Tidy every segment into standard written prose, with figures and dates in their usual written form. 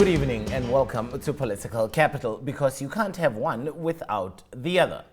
Good evening and welcome to Political Capital, because you can't have one without the other.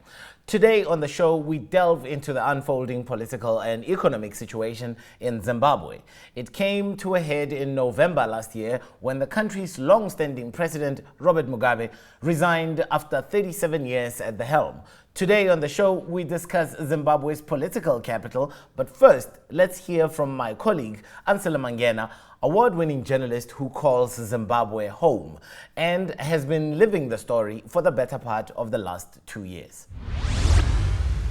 Today on the show, we delve into the unfolding political and economic situation in Zimbabwe. It came to a head in November last year when the country's long-standing president, Robert Mugabe, resigned after 37 years at the helm. Today on the show, we discuss Zimbabwe's political capital, but first, let's hear from my colleague, Ansela Mangena, award-winning journalist who calls Zimbabwe home and has been living the story for the better part of the last 2 years.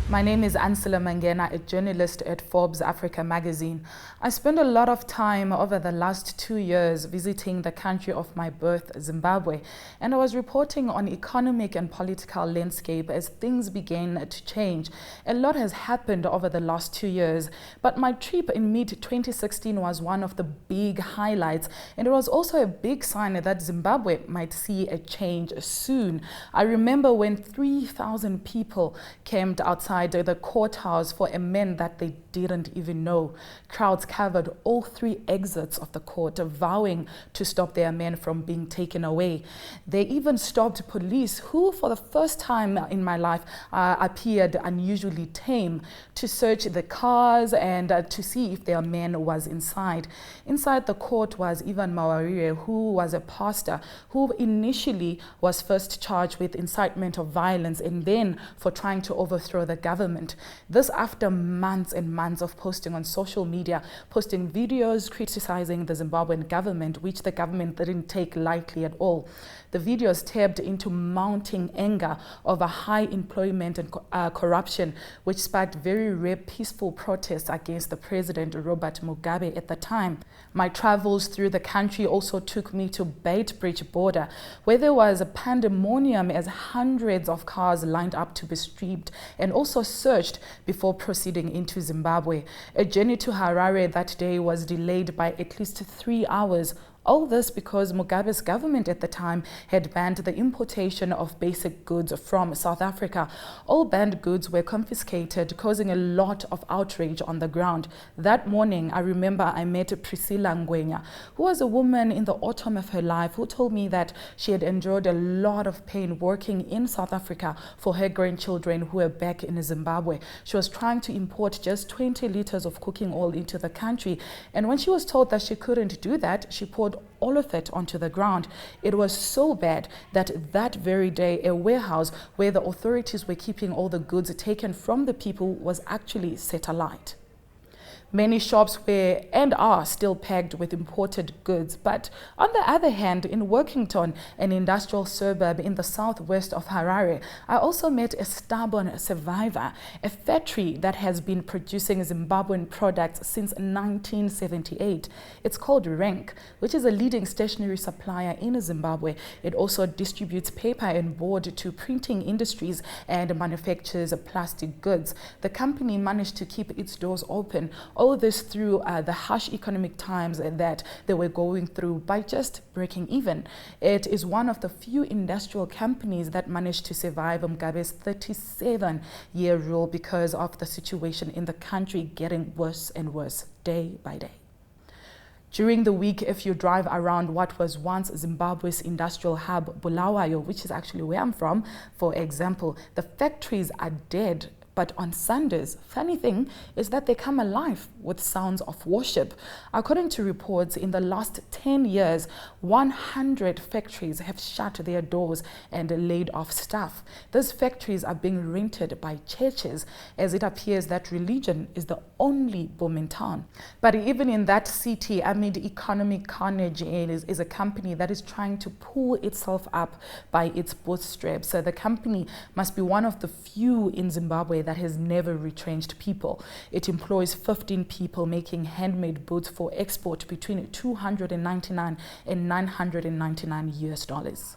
My name is Ansela Mangena, a journalist at Forbes Africa magazine. I spent a lot of time over the last 2 years visiting the country of my birth, Zimbabwe, and I was reporting on economic and political landscape as things began to change. A lot has happened over the last 2 years, but my trip in mid-2016 was one of the big highlights, and it was also a big sign that Zimbabwe might see a change soon. I remember when 3,000 people camped outside the courthouse for a man that they didn't even know. Crowds covered all 3 exits of the court, vowing to stop their men from being taken away. They even stopped police, who for the first time in my life appeared unusually tame, to search the cars and to see if their man was inside. Inside the court was Ivan Mawarire, who was a pastor who initially was first charged with incitement of violence and then for trying to overthrow the government. This after months and months of posting on social media, posting videos criticizing the Zimbabwean government, which the government didn't take lightly at all. The videos tapped into mounting anger over high employment and corruption, which sparked very rare peaceful protests against the president, Robert Mugabe, at the time. My travels through the country also took me to Beitbridge border, where there was a pandemonium as hundreds of cars lined up to be stripped and also searched before proceeding into Zimbabwe. A journey to Harare that day was delayed by at least 3 hours. All this because Mugabe's government at the time had banned the importation of basic goods from South Africa. All banned goods were confiscated, causing a lot of outrage on the ground. That morning, I remember I met Priscilla Ngwenya, who was a woman in the autumn of her life who told me that she had endured a lot of pain working in South Africa for her grandchildren who were back in Zimbabwe. She was trying to import just 20 liters of cooking oil into the country, and when she was told that she couldn't do that, she poured all of it onto the ground. It was so bad that very day, a warehouse where the authorities were keeping all the goods taken from the people was actually set alight. Many shops were and are still packed with imported goods. But on the other hand, in Workington, an industrial suburb in the southwest of Harare, I also met a stubborn survivor, a factory that has been producing Zimbabwean products since 1978. It's called Rank, which is a leading stationery supplier in Zimbabwe. It also distributes paper and board to printing industries and manufactures plastic goods. The company managed to keep its doors open, all this through the harsh economic times that they were going through by just breaking even. It is one of the few industrial companies that managed to survive Mugabe's 37-year rule because of the situation in the country getting worse and worse day by day. During the week, if you drive around what was once Zimbabwe's industrial hub, Bulawayo, which is actually where I'm from, for example, the factories are dead. But on Sundays, funny thing is that they come alive with sounds of worship. According to reports, in the last 10 years, 100 factories have shut their doors and laid off staff. These factories are being rented by churches, as it appears that religion is the only boom in town. But even in that city, amid economic carnage, is a company that is trying to pull itself up by its bootstraps. So the company must be one of the few in Zimbabwe that has never retrenched people. It employs 15 people making handmade boots for export between $299 and $999 US.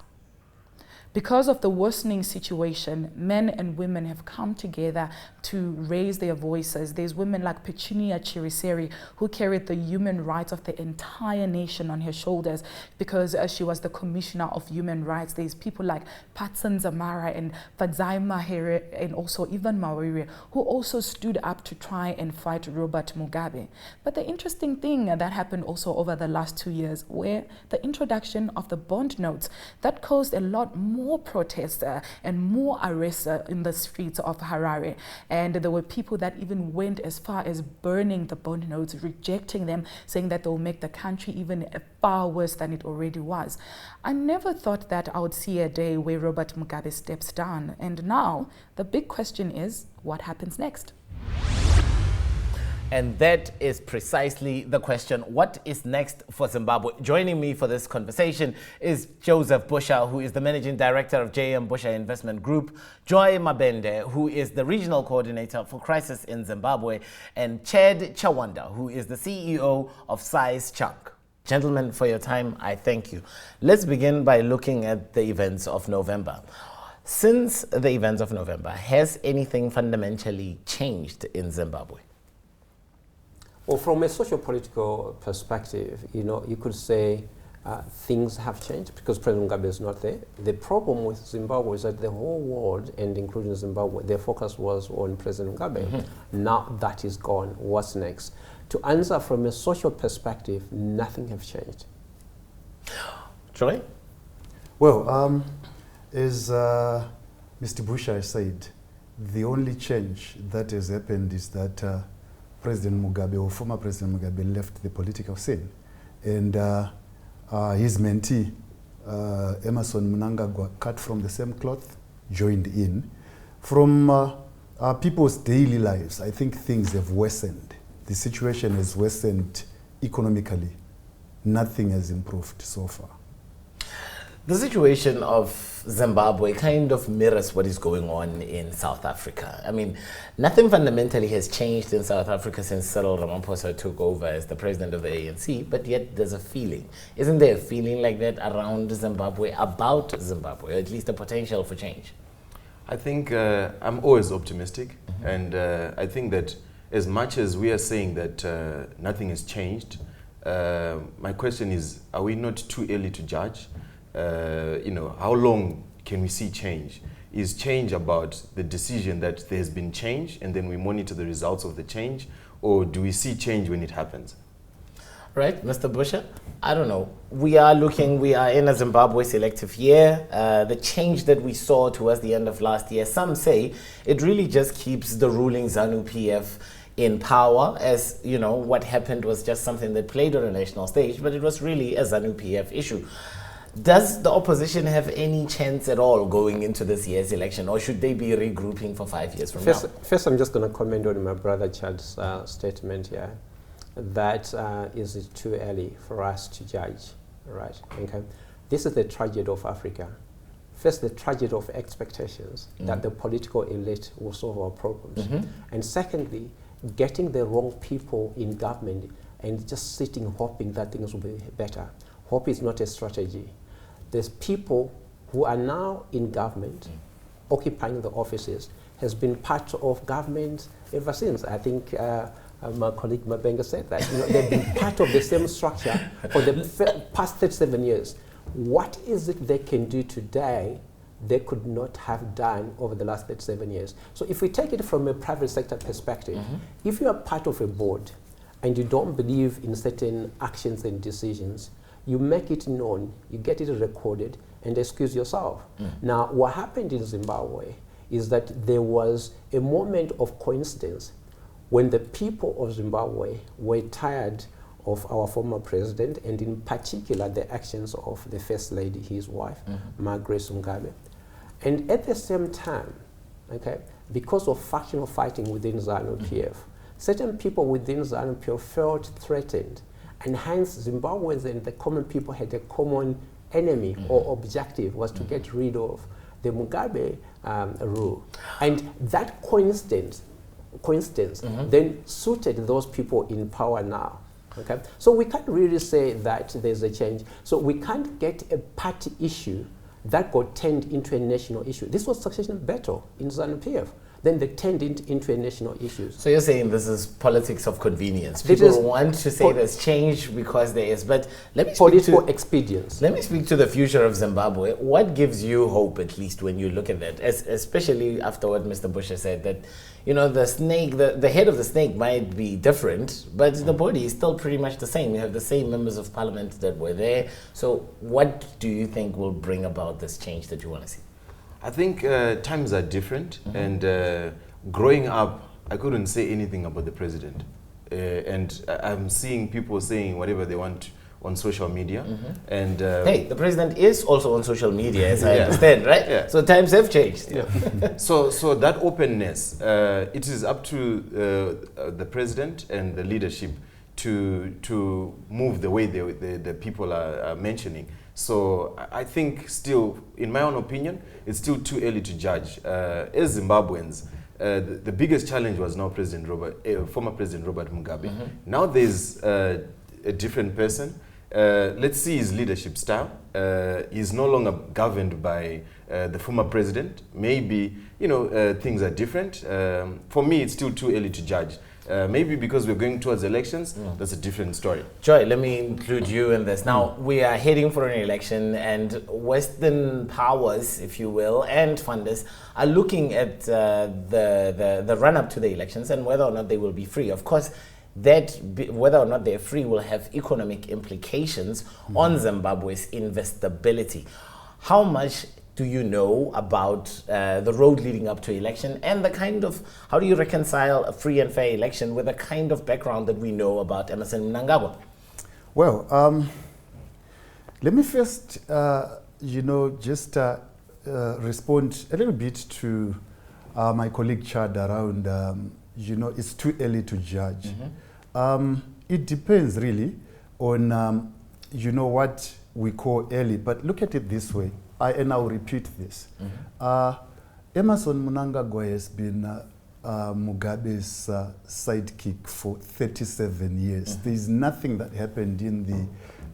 Because of the worsening situation, men and women have come together to raise their voices. There's women like Petunia Chiriseri, who carried the human rights of the entire nation on her shoulders because she was the Commissioner of Human Rights. There's people like Patson Zamara and Fadzai Mahere and also Ivan Mawaria, who also stood up to try and fight Robert Mugabe. But the interesting thing that happened also over the last 2 years, where the introduction of the bond notes, that caused a lot more protests and more arrests in the streets of Harare. And there were people that even went as far as burning the bond notes, rejecting them, saying that they'll make the country even far worse than it already was. I never thought that I would see a day where Robert Mugabe steps down. And now the big question is, what happens next? And that is precisely the question. What is next for Zimbabwe? Joining me for this conversation is Joseph Busha, who is the Managing Director of BUSHA Investment Group, Joy Mabenge, who is the Regional Coordinator for Crisis in Zimbabwe, and Chad Chawanda, who is the CEO of Size Chunk. Gentlemen, for your time, I thank you. Let's begin by looking at the events of November. Since the events of November, has anything fundamentally changed in Zimbabwe? Well, from a socio-political perspective, you could say things have changed because President Mugabe is not there. The problem with Zimbabwe is that the whole world, and including Zimbabwe, their focus was on President Mugabe. Mm-hmm. Now that is gone. What's next? To answer from a social perspective, nothing has changed. Troy? Well, as Mr. Busha said, the only change that has happened is that President Mugabe, or former President Mugabe, left the political scene. And his mentee, Emerson Mnangagwa, cut from the same cloth, joined in. From people's daily lives, I think things have worsened. The situation has worsened economically. Nothing has improved so far. The situation of Zimbabwe kind of mirrors what is going on in South Africa. I mean, nothing fundamentally has changed in South Africa since Cyril Ramaphosa took over as the president of the ANC, but yet there's a feeling. Isn't there a feeling like that around Zimbabwe, about Zimbabwe, or at least a potential for change? I think I'm always optimistic, mm-hmm. and I think that as much as we are saying that nothing has changed, my question is, are we not too early to judge? How long can we see change? Is change about the decision that there's been change and then we monitor the results of the change, or do we see change when it happens? Right, Mr. Busha? I don't know. We are in a Zimbabwe selective year. The change that we saw towards the end of last year, some say it really just keeps the ruling ZANU-PF in power, as what happened was just something that played on a national stage, but it was really a ZANU-PF issue. Does the opposition have any chance at all going into this year's election, or should they be regrouping for 5 years from now? First, I'm just going to comment on my brother Chad's statement here. That is too early for us to judge, right? Okay. This is the tragedy of Africa. First, the tragedy of expectations that the political elite will solve our problems. Mm-hmm. And secondly, getting the wrong people in government and just sitting hoping that things will be better. Hope is not a strategy. There's people who are now in government, occupying the offices, has been part of government ever since. I think my colleague Mabenge said that. They've been part of the same structure for the past 37 years. What is it they can do today they could not have done over the last 37 years? So if we take it from a private sector perspective, if you are part of a board and you don't believe in certain actions and decisions, you make it known, you get it recorded, and excuse yourself. Now, what happened in Zimbabwe is that there was a moment of coincidence when the people of Zimbabwe were tired of our former president, and in particular the actions of the First Lady, his wife, Margaret Mugabe. And at the same time, okay, because of factional fighting within ZANU-PF, certain people within ZANU-PF felt threatened, and hence Zimbabweans and the common people had a common enemy or objective, was to get rid of the Mugabe rule. And that coincidence then suited those people in power now. Okay? So we can't really say that there's a change. So we can't get a party issue that got turned into a national issue. This was succession battle in ZANU-PF. Then they turned it into a national issue. So you're saying this is politics of convenience. People want to say there's change because there is, but let me political expedience. Let me speak to the future of Zimbabwe. What gives you hope, at least when you look at that, especially after what Mr. BUSHA said, that the snake, the head of the snake might be different, but the body is still pretty much the same. You have the same members of parliament that were there. So what do you think will bring about this change that you want to see? I think times are different, and growing up, I couldn't say anything about the president. And I'm seeing people saying whatever they want on social media. And hey, the president is also on social media, as I understand, right? Yeah. So times have changed. Yeah. so that openness, it is up to the president and the leadership to move the way the people are mentioning. So I think still, in my own opinion, it's still too early to judge. As Zimbabweans, the biggest challenge was now former President Robert Mugabe. Now there's a different person. Let's see his leadership style. He's no longer governed by the former president. Maybe things are different. For me, it's still too early to judge. Maybe because we're going towards elections, that's a different story. Joy, let me include you in this. Now, we are heading for an election, and Western powers, if you will, and funders are looking at the run-up to the elections and whether or not they will be free. Of course, whether or not they're free will have economic implications on Zimbabwe's investability. How much do you know about the road leading up to election, and the kind of, how do you reconcile a free and fair election with the kind of background that we know about Emmerson Mnangagwa? Well, let me first, just respond a little bit to my colleague Chad around, it's too early to judge. It depends really on, what we call early, but look at it this way. And I'll repeat this. Emmerson Mnangagwa has been Mugabe's sidekick for 37 years. There is nothing that happened in the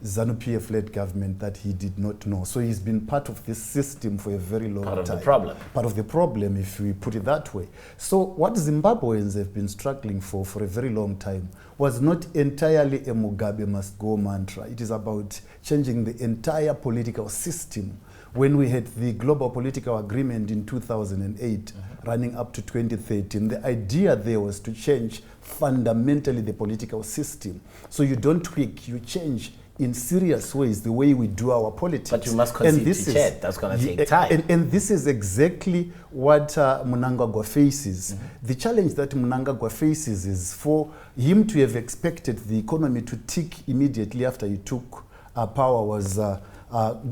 ZANU-PF-led government that he did not know. So he's been part of this system for a very long time. Part of the problem. Part of the problem, if we put it that way. So what Zimbabweans have been struggling for a very long time was not entirely a Mugabe must go mantra. It is about changing the entire political system. When we had the global political agreement in 2008, running up to 2013, the idea there was to change fundamentally the political system. So you don't tweak, you change in serious ways the way we do our politics. But you must concede to Chad. That's going to take time. And this is exactly what Mnangagwa faces. The challenge that Mnangagwa faces is for him to have expected the economy to tick immediately after he took power was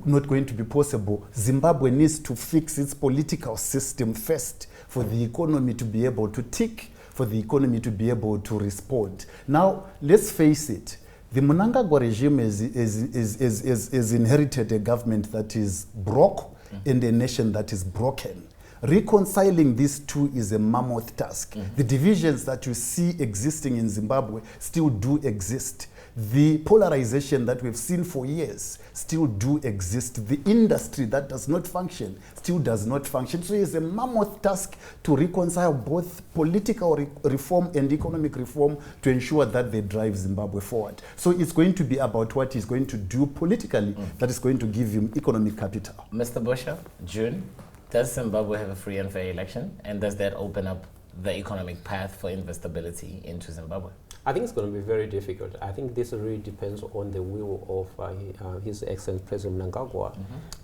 not going to be possible. Zimbabwe needs to fix its political system first for the economy to be able to tick, for the economy to be able to respond. Now, let's face it, the Mnangagwa regime is inherited a government that is broke and a nation that is broken. Reconciling these two is a mammoth task. The divisions that you see existing in Zimbabwe still do exist. The polarization that we've seen for years still do exist. The industry that does not function still does not function. So it's a mammoth task to reconcile both political reform and economic reform to ensure that they drive Zimbabwe forward. So it's going to be about what he's going to do politically that is going to give him economic capital. Mr. BUSHA, June, does Zimbabwe have a free and fair election? And does that open up the economic path for investability into Zimbabwe? I think it's going to be very difficult. I think this really depends on the will of His Excellency President Mnangagwa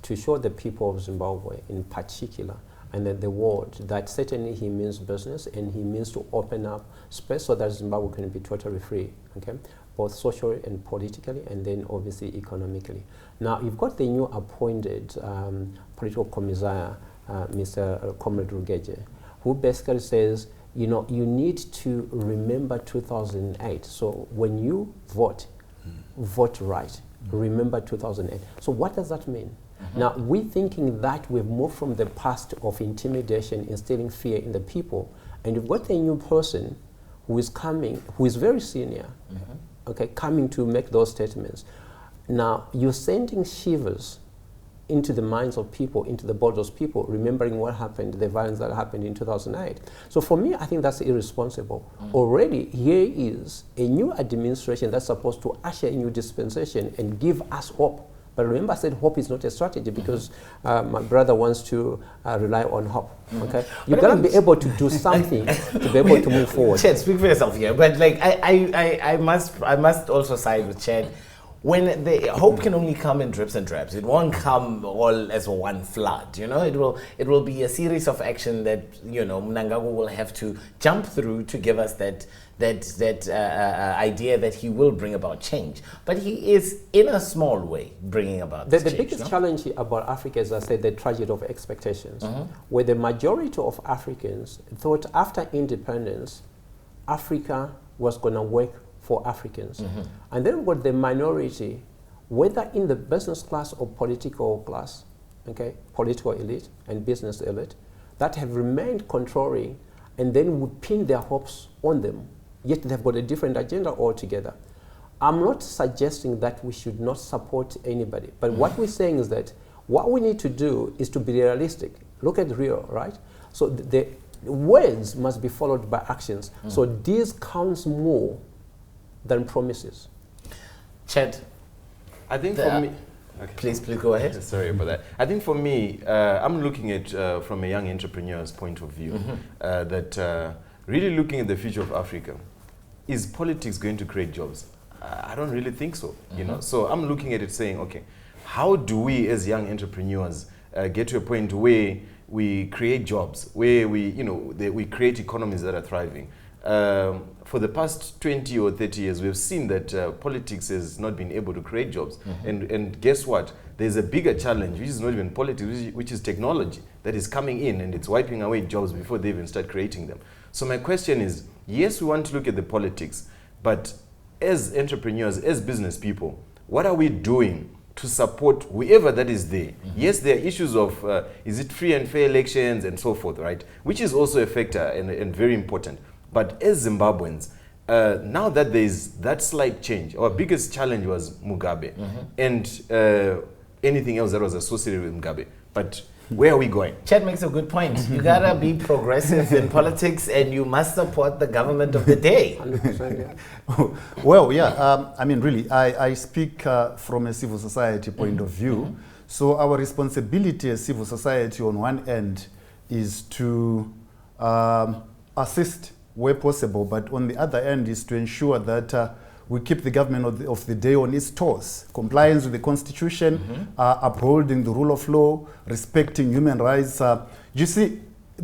to show the people of Zimbabwe in particular and then the world that certainly he means business and he means to open up space so that Zimbabwe can be totally free, okay? Both socially and politically and then obviously economically. Now, you've got the new appointed political commissar, Mr. Comrade Rugeje, who basically says, you need to remember 2008. So when you vote, vote right. Remember 2008. So what does that mean? Now, we're thinking that we've moved from the past of intimidation, instilling fear in the people, and you've got a new person who is coming, who is very senior, okay, coming to make those statements. Now, you're sending shivers into the minds of people, into the bodies of people, remembering what happened, the violence that happened in 2008. So for me, I think that's irresponsible. Already, here is a new administration that's supposed to usher a new dispensation and give us hope. But remember, I said hope is not a strategy because my brother wants to rely on hope. Okay, you've got to be able to do something to be able to move forward. Chad, speak for yourself here. But like, I must also side with Chad. When the hope can only come in drips and drabs, it won't come all as one flood. You know, it will be a series of action that Mnangagwa will have to jump through to give us that idea that he will bring about change. But he is, in a small way, bringing about the change. The biggest challenge about Africa is, I said, the tragedy of expectations, where the majority of Africans thought after independence, Africa was going to work for Africans. And then with the minority, whether in the business class or political class, okay, political elite and business elite, that have remained controlling and then would pin their hopes on them, yet they've got a different agenda altogether. I'm not suggesting that we should not support anybody, but what we're saying is that what we need to do is to be realistic. Look at Rio, right? So the words must be followed by actions. So this counts more than promises. Chad, I think for me... Okay. Please go ahead. Sorry about that. I think for me, I'm looking at from a young entrepreneur's point of view, that really looking at the future of Africa, is politics going to create jobs? I don't really think so. You know, so I'm looking at it saying, okay, how do we as young entrepreneurs get to a point where we create jobs, where we create economies that are thriving? For the past 20 or 30 years, we've seen that politics has not been able to create jobs. And guess what? There's a bigger challenge, which is not even politics, which is technology that is coming in and it's wiping away jobs before they even start creating them. So my question is, yes, we want to look at the politics, but as entrepreneurs, as business people, what are we doing to support whoever that is there? Yes, there are issues of, is it free and fair elections and so forth, right? Which is also a factor and very important. But as Zimbabweans, now that there is that slight change, our biggest challenge was Mugabe and anything else that was associated with Mugabe. But where are we going? Chad makes a good point. You gotta be progressive in politics and you must support the government of the day. 100%, yeah. Well, yeah, I mean, really, I speak from a civil society point of view. So our responsibility as civil society on one end is to assist where possible, but on the other end is to ensure that we keep the government of the day on its toes. Compliance with the constitution, upholding the rule of law, respecting human rights. You see,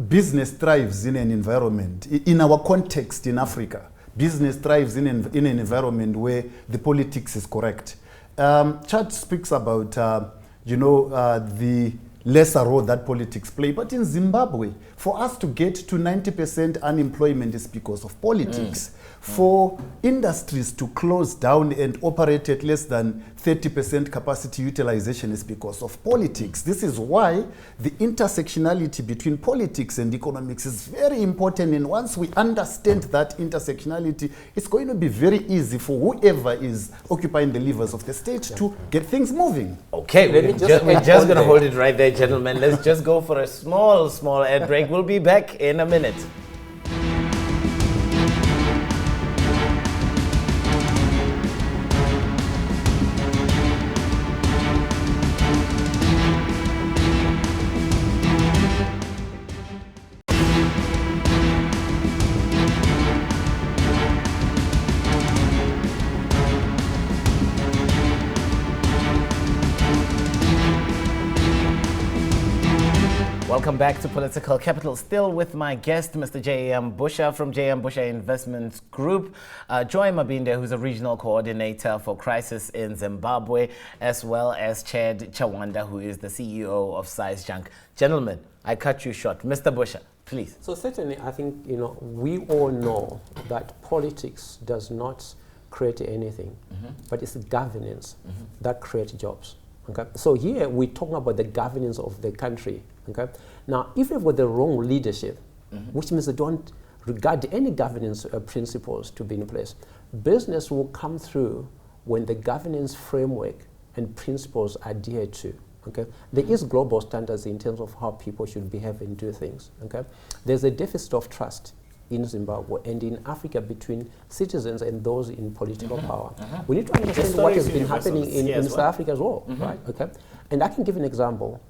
business thrives in an environment, in our context in Africa, business thrives in an environment where the politics is correct. Chad speaks about, the lesser role that politics play. But in Zimbabwe, for us to get to 90% unemployment is because of politics. For industries to close down and operate at less than 30% capacity utilization is because of politics. This is why the intersectionality between politics and economics is very important. And once we understand that intersectionality, it's going to be very easy for whoever is occupying the levers of the state to get things moving. Okay, we're just going to hold it right there, gentlemen. Let's just go for a small ad break. We'll be back in a minute. Welcome back to Political Capital. Still with my guest, Mr. J.M. BUSHA from BUSHA Investment Group, Joy Mabenge, who's a regional coordinator for crisis in Zimbabwe, as well as Chad Chawanda, who is the CEO of Size Junk. Gentlemen, I cut you short. Mr. BUSHA, please. So certainly, I think we all know that politics does not create anything, but it's governance that creates jobs. Okay, so here we're talking about the governance of the country. Okay, now if you've got the wrong leadership, which means they don't regard any governance principles to be in place, business will come through when the governance framework and principles are adhered to. Okay, there is global standards in terms of how people should behave and do things. Okay, there's a deficit of trust in Zimbabwe and in Africa between citizens and those in political power. We need to understand what has been happening in South Africa as well, right? Okay, and I can give an example.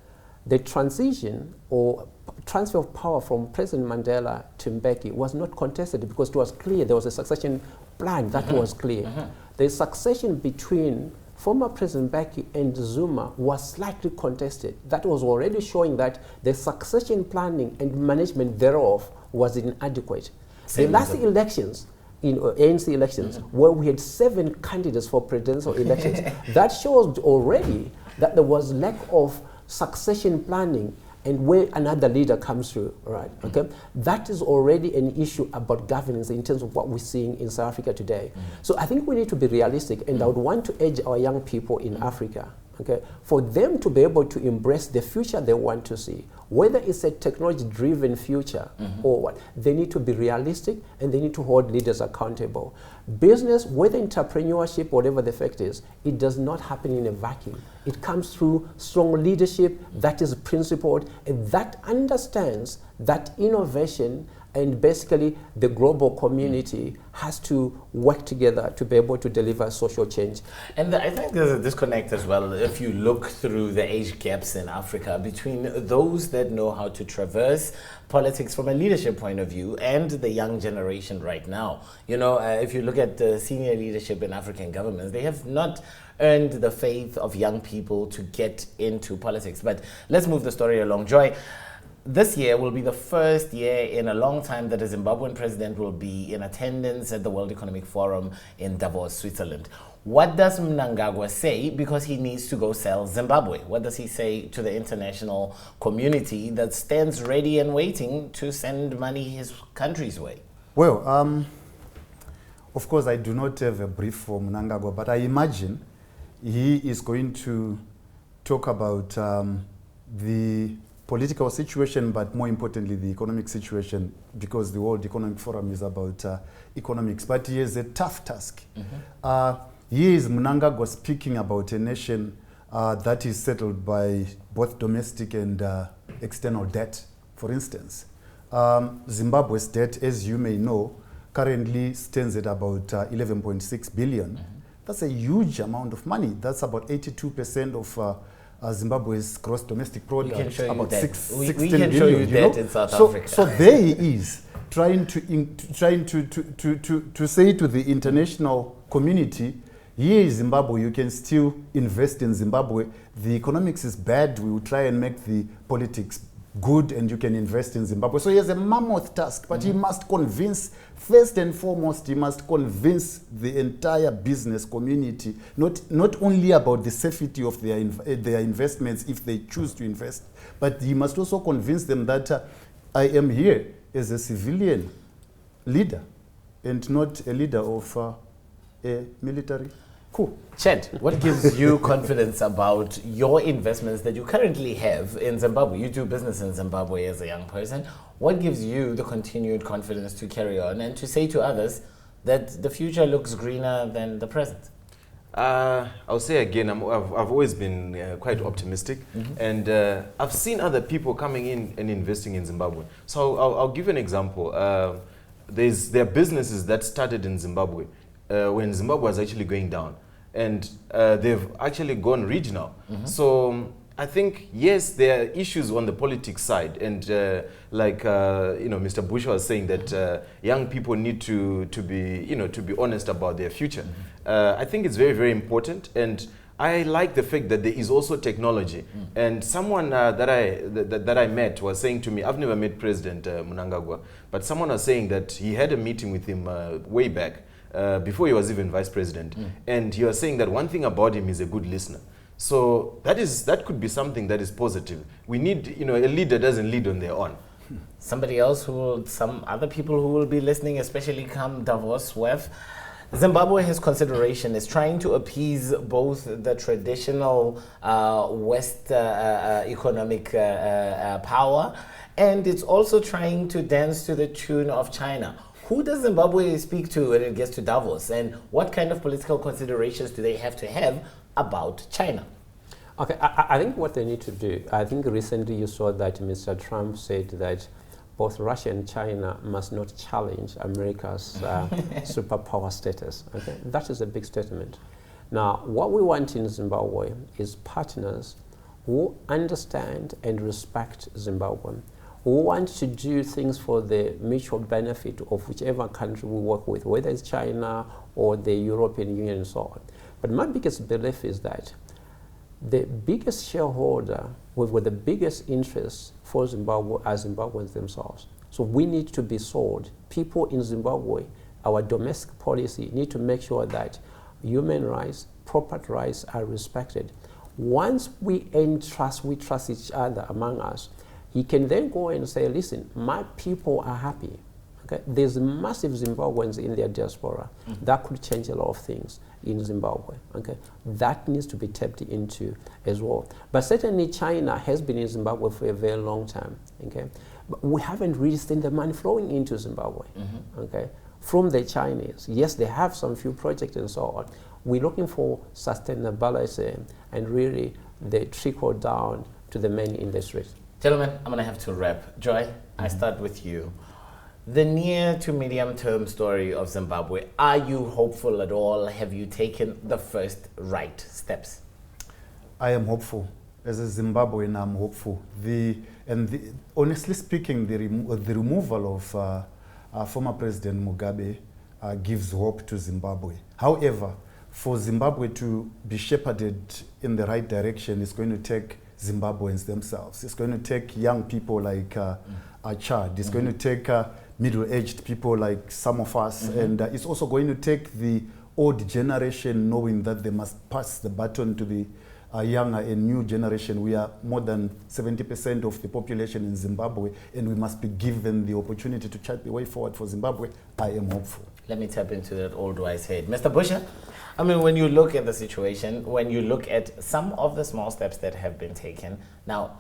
The transition or transfer of power from President Mandela to Mbeki was not contested because it was clear there was a succession plan that was clear. The succession between former President Mbeki and Zuma was slightly contested. That was already showing that the succession planning and management thereof was inadequate. The last elections, in ANC elections, where we had 7 candidates for presidential elections, that shows already that there was lack of succession planning and where another leader comes through, right? Okay, that is already an issue about governance in terms of what we're seeing in South Africa today. So I think we need to be realistic, and I would want to urge our young people in Africa, okay, for them to be able to embrace the future they want to see. Whether it's a technology-driven future or what, they need to be realistic and they need to hold leaders accountable. Business, whether entrepreneurship, whatever the fact is, it does not happen in a vacuum. It comes through strong leadership that is principled and that understands that innovation and basically the global community has to work together to be able to deliver social change. And I think there's a disconnect as well if you look through the age gaps in Africa between those that know how to traverse politics from a leadership point of view and the young generation right now. You know, if you look at the senior leadership in African governments, they have not earned the faith of young people to get into politics. But let's move the story along. Joy, this year will be the first year in a long time that a Zimbabwean president will be in attendance at the World Economic Forum in Davos, Switzerland. What does Mnangagwa say? Because he needs to go sell Zimbabwe. What does he say to the international community that stands ready and waiting to send money his country's way? Well, of course, I do not have a brief for Mnangagwa, but I imagine he is going to talk about the political situation, but more importantly, the economic situation, because the World Economic Forum is about economics. But he has a tough task. Here is Mnangagwa speaking about a nation that is settled by both domestic and external debt. For instance, Zimbabwe's debt, as you may know, currently stands at about 11.6 billion. That's a huge amount of money. That's about 82% of Zimbabwe's gross domestic product. We can show about you 16 we billion, can show you that in South Africa. So there he is, trying to say to the international community, here is Zimbabwe, you can still invest in Zimbabwe. The economics is bad, we will try and make the politics good and you can invest in Zimbabwe. So he has a mammoth task, but he must convince, first and foremost, he must convince the entire business community, not only about the safety of their investments if they choose to invest, but he must also convince them that I am here as a civilian leader and not a leader of a military coup. Chet, what gives you confidence about your investments that you currently have in Zimbabwe? You do business in Zimbabwe as a young person. What gives you the continued confidence to carry on and to say to others that the future looks greener than the present? I'll say again, I've always been quite optimistic, and I've seen other people coming in and investing in Zimbabwe. So I'll give you an example. There are businesses that started in Zimbabwe when Zimbabwe was actually going down, and they've actually gone regional. So I think, yes, there are issues on the politics side, and like Mr. Busha was saying that young people need to be honest about their future. I think it's very, very important, and I like the fact that there is also technology. And someone that I met was saying to me, I've never met President Mnangagwa, but someone was saying that he had a meeting with him way back before he was even vice president, and he was saying that one thing about him is a good listener. So that could be something that is positive. We need, a leader doesn't lead on their own. Some other people who will be listening, especially come Davos with. Zimbabwe has consideration, is trying to appease both the traditional West economic power, and it's also trying to dance to the tune of China. Who does Zimbabwe speak to when it gets to Davos, and what kind of political considerations do they have to have about China? Okay, I think what they need to do, I think recently you saw that Mr. Trump said that both Russia and China must not challenge America's superpower status. Okay, that is a big statement. Now, what we want in Zimbabwe is partners who understand and respect Zimbabwe, who want to do things for the mutual benefit of whichever country we work with, whether it's China or the European Union and so on. But my biggest belief is that the biggest shareholder with the biggest interest for Zimbabwe are Zimbabweans themselves. So we need to be sold. People in Zimbabwe, our domestic policy, need to make sure that human rights, property rights are respected. Once we earn trust, we trust each other among us, he can then go and say, listen, my people are happy. Okay? There's massive Zimbabweans in their diaspora. That could change a lot of things in Zimbabwe. Okay? That needs to be tapped into as well. But certainly China has been in Zimbabwe for a very long time. Okay? But we haven't really seen the money flowing into Zimbabwe. Okay? From the Chinese. Yes, they have some few projects and so on. We're looking for sustainability and really the trickle down to the main industries. Gentlemen, I'm going to have to wrap. Joy, I start with you. The near to medium term story of Zimbabwe, are you hopeful at all? Have you taken the first right steps? I am hopeful. As a Zimbabwean, I'm hopeful. Honestly speaking, the removal of former President Mugabe gives hope to Zimbabwe. However, for Zimbabwe to be shepherded in the right direction, it's going to take Zimbabweans themselves. It's going to take young people like Chad. It's going to take middle-aged people like some of us. And it's also going to take the old generation knowing that they must pass the baton to the younger and new generation. We are more than 70% of the population in Zimbabwe, and we must be given the opportunity to chart the way forward for Zimbabwe. I am hopeful. Let me tap into that old wise head. Mr. BUSHA, I mean, when you look at the situation, when you look at some of the small steps that have been taken, now,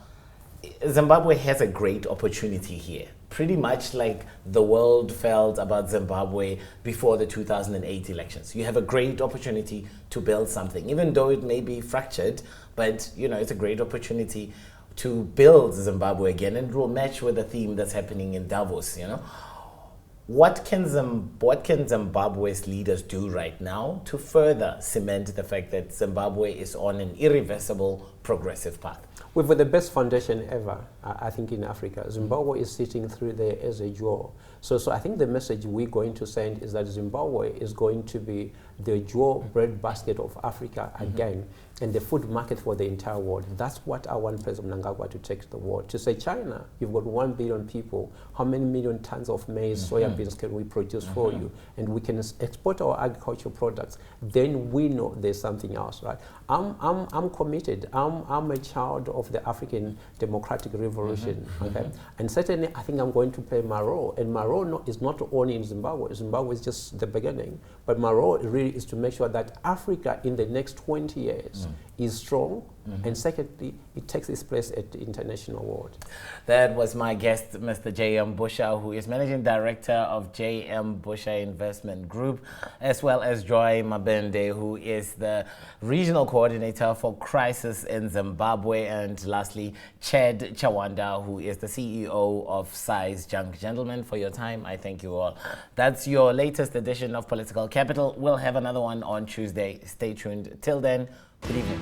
Zimbabwe has a great opportunity here. Pretty much like the world felt about Zimbabwe before the 2008 elections. You have a great opportunity to build something, even though it may be fractured, but you know, it's a great opportunity to build Zimbabwe again, and it will match with the theme that's happening in Davos, you know. What can Zimbabwe's leaders do right now to further cement the fact that Zimbabwe is on an irreversible progressive path? We've got the best foundation ever, I think, in Africa. Zimbabwe is sitting through there as a jewel. So I think the message we're going to send is that Zimbabwe is going to be the jewel breadbasket of Africa again, and the food market for the entire world. That's what I want President Mnangagwa to take to the world. To say, China, you've got 1 billion people. How many million tons of maize, soya beans can we produce for you? And we can export our agricultural products. Then we know there's something else, right? I'm committed. I'm a child of the African Democratic Revolution, okay? And certainly, I think I'm going to play my role. And my role is not only in Zimbabwe. Zimbabwe is just the beginning. But my role really is to make sure that Africa in the next 20 years is strong, and secondly, it takes its place at the international world. That was my guest, Mr. J.M. BUSHA, who is Managing Director of J.M. BUSHA Investment Group, as well as Joy Mabenge, who is the Regional Coordinator for Crisis in Zimbabwe, and lastly, Chad Chawanda, who is the CEO of Size Junk. Gentlemen, for your time, I thank you all. That's your latest edition of Political Capital. We'll have another one on Tuesday. Stay tuned. Till then, good evening.